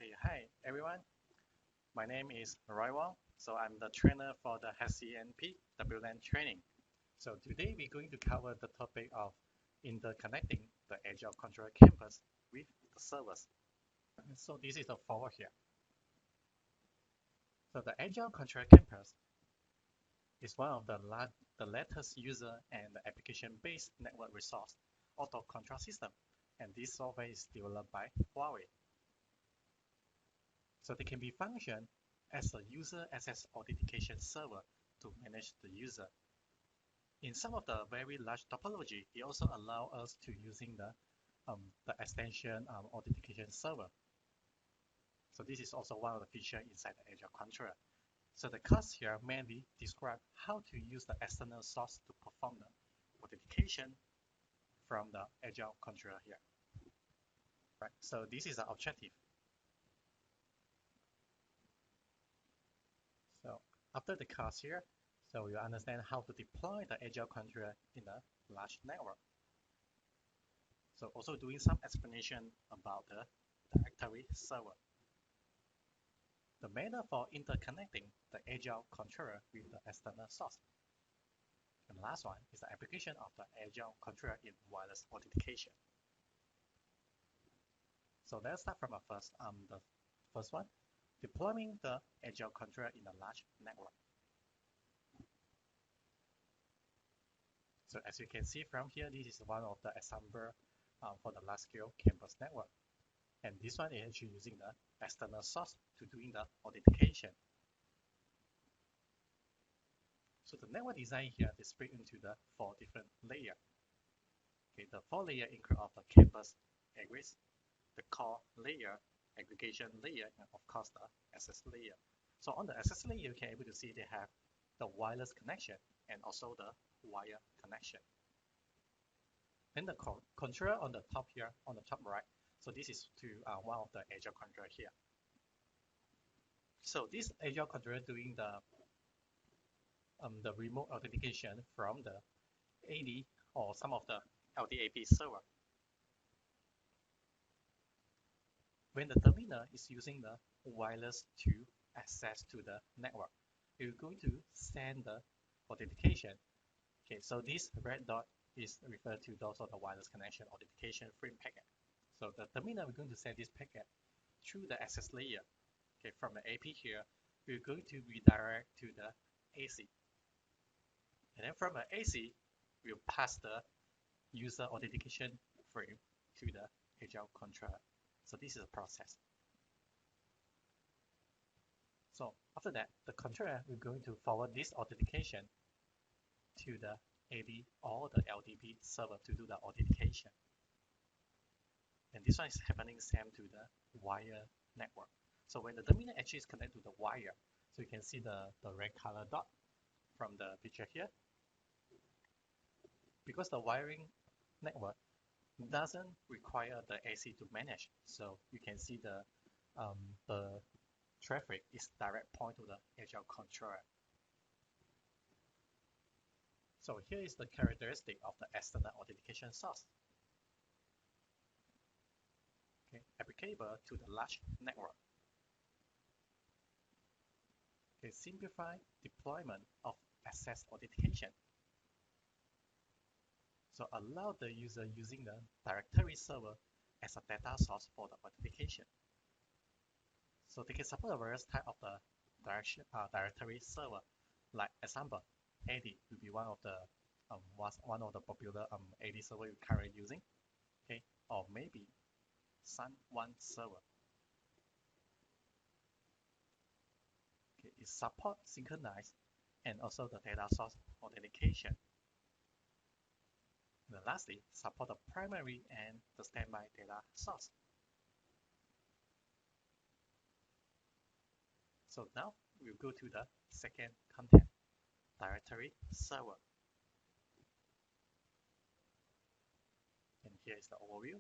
Okay, hi everyone. My name is Roy Wong. So I'm the trainer for the HCNP WLAN training. So today we're going to cover the topic of interconnecting the Agile Controller campus with the servers. So this is the forward here. So the Agile Controller campus is one of the latest user and application-based network resource auto control system, and this software is developed by Huawei. So they can be functioned as a user access authentication server to manage the user. In some of the very large topology, it also allows us to using the extension authentication server. So this is also one of the features inside the Agile controller. So the class here mainly describe how to use the external source to perform the authentication from the Agile controller here. Right. So this is the objective. So after the class here, so you understand how to deploy the Agile controller in a large network. So also doing some explanation about the directory server. The method for interconnecting the Agile controller with the external source. And the last one is the application of the Agile controller in wireless authentication. So let's start from the first one, deploying the Agile controller in a large network. So as you can see from here, this is one of the example for the large-scale campus network. And this one is actually using the external source to doing the authentication. So the network design here is split into the 4 different layers. Okay, the 4 layers include of the campus address, the core layer, aggregation layer, and of course the access layer. So on the access layer, you can able to see they have the wireless connection and also the wire connection. Then the controller on the top here, on the top right. So this is to one of the Agile controller here. So this Agile controller doing the remote authentication from the AD or some of the LDAP server. When the terminal is using the wireless to access to the network, you're going to send the authentication. Okay, so this red dot is referred to those of the wireless connection authentication frame packet. So the terminal, we're going to send this packet through the access layer. Okay, from the AP here, we're going to redirect to the AC. And then from the AC, we'll pass the user authentication frame to the Agile controller. So this is a process. So after that, the controller we're going to forward this authentication to the AD or the LDP server to do the authentication. And this one is happening same to the wire network. So when the terminal actually is connected to the wire, so you can see the red color dot from the picture here. Because the wiring network doesn't require the AC to manage, so you can see the traffic is direct point to the Agile controller. So here is the characteristic of the external authentication source. Okay, applicable to the large network. Okay, simplify deployment of access authentication. So allow the user using the directory server as a data source for the authentication. So they can support a various type of the directory server. Like example, AD will be one of the popular AD server you're currently using. Okay, or maybe Sun1 server. Okay, it supports synchronized and also the data source authentication. And lastly, support the primary and the standby data source. So now we'll go to the second content, directory server. And here is the overview.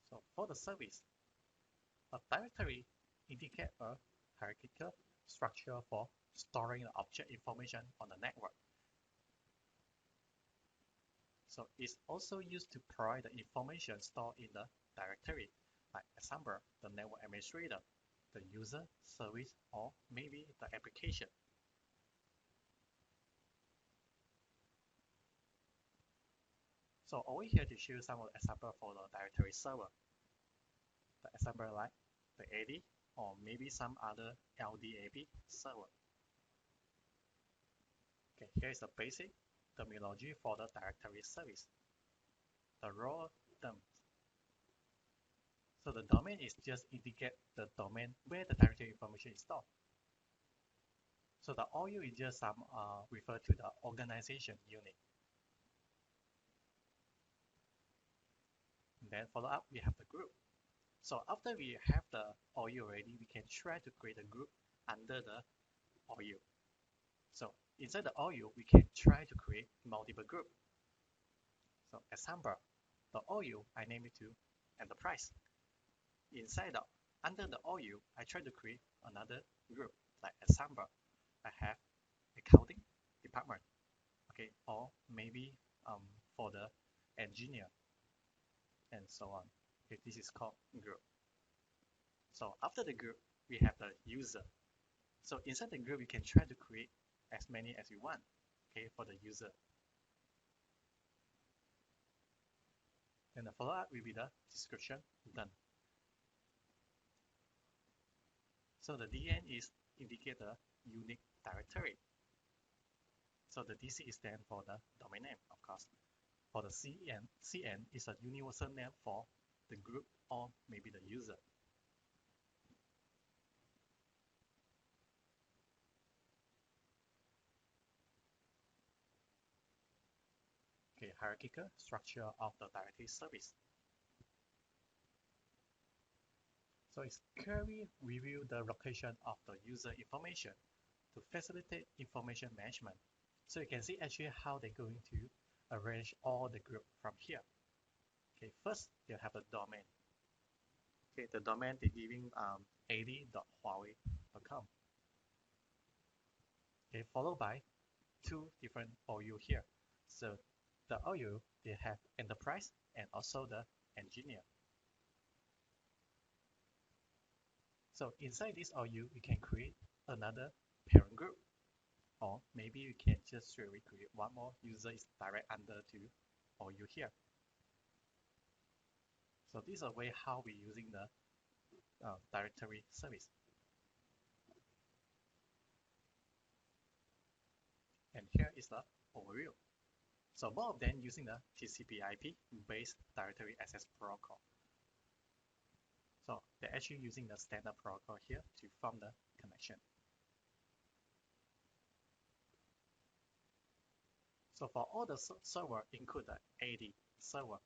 So for the service, a directory indicates a hierarchical structure for storing the object information on the network. So it's also used to provide the information stored in the directory, like example, the network administrator, the user, service, or maybe the application. So over here to show some of the example for the directory server. The example like the AD or maybe some other LDAP server. Okay, here is the basic terminology for the directory service. The raw term. So the domain is just indicate the domain where the directory information is stored. So the OU is just some refer to the organization unit. And then follow up, we have the group. So after we have the OU already, we can try to create a group under the OU. So inside the OU, we can try to create multiple groups. So example, the OU, I name it to enterprise. Inside the under the OU, I try to create another group. Like example, I have accounting department, okay, or maybe for the engineer, and so on. Okay, this is called group. So after the group, we have the user. So inside the group, you can try to create as many as you want, okay, for the user. Then the follow-up will be the description done. So the DN is indicate the unique directory. So the DC is stand for the domain name, of course. For the CN is a universal name for the group or maybe the user. Okay, hierarchical structure of the directory service. So it's query review the location of the user information to facilitate information management. So you can see actually how they're going to arrange all the group from here. Okay, first you have the domain. Okay, the domain they're giving ad.huawei.com. Okay, followed by two different OU here. So the OU they have enterprise and also the engineer. So inside this OU, you can create another parent group, or maybe you can just create one more user is direct under to OU here. So this is a way how we're using the directory service. And here is the overview. So both of them using the TCP/IP based directory access protocol. So they're actually using the standard protocol here to form the connection. So for all the server, include the AD server,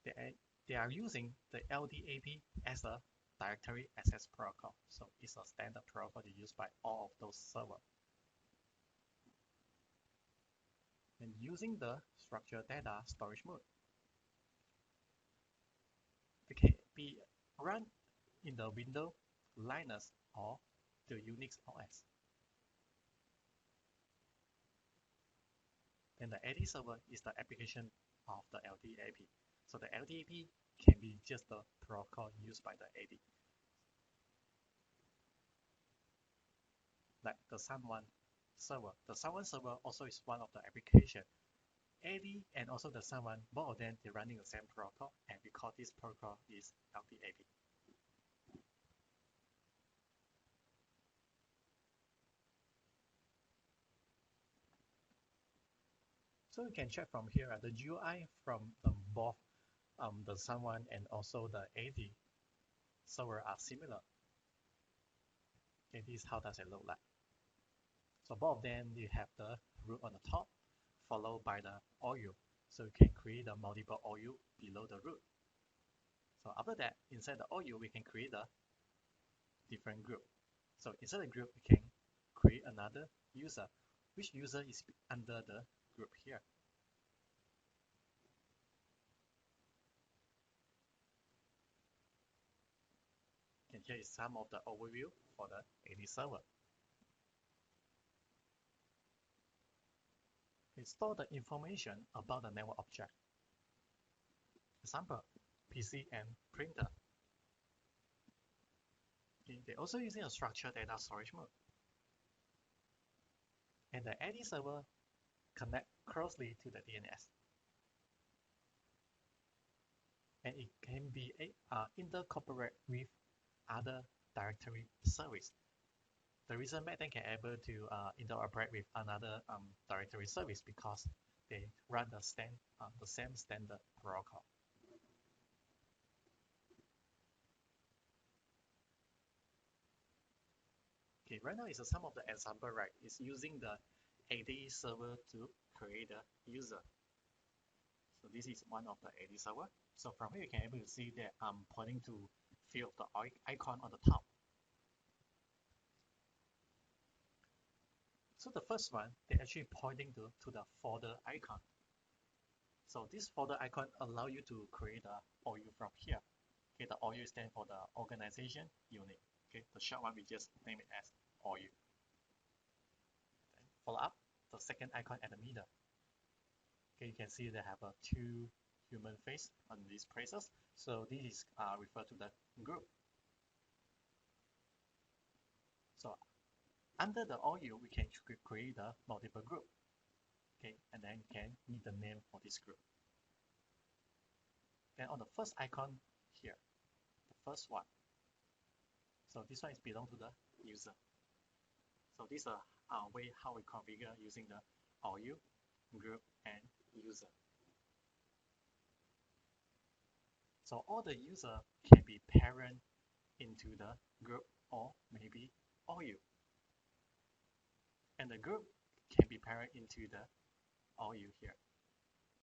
they are using the LDAP as a directory access protocol. So it's a standard protocol used by all of those servers. And using the structured data storage mode, it can be run in the Windows, Linux, or the Unix OS. Then the AD server is the application of the LDAP. So the LDAP can be just the protocol used by the AD. Like the SUN1 server. The SUN1 server also is one of the application. AD and also the SUN1, both of them they're running the same protocol, and we call this protocol is LDAP. So you can check from here the GUI from both the SUN1 and also the AD server are similar. Okay, this is how does it look like. So both of them you have the root on the top, followed by the OU. So you can create a multiple OU below the root. So after that, inside the OU, we can create a different group. So inside the group, we can create another user. Which user is under the group here? And here is some of the overview for the AD server. It stores the information about the network object. Example, PC and printer. Okay, they're also using a structured data storage mode. And the AD server connect closely to the DNS. And it can be intercooperate with other directory service. The reason back then can able to interoperate with another directory service because they run the same standard protocol. Okay, right now is some of the example, right? It's using the AD server to create a user. So this is one of the AD server. So from here you can able to see that I'm pointing to few of the icon on the top. So the first one, they're actually pointing to the folder icon. So this folder icon allow you to create a OU from here. Okay, the OU stands for the organization unit. Okay, the short one we just name it as OU. Then follow up the second icon at the middle. Okay, you can see they have two human face on these places. So this is referred to the group. So under the OU, we can create a multiple group. Okay, and then can need the name for this group. Then on the first icon here, the first one. So this one is belong to the user. So this is a way how we configure using the OU, group, and user. So all the user can be parent into the group or maybe OU. And the group can be parent into the OU here.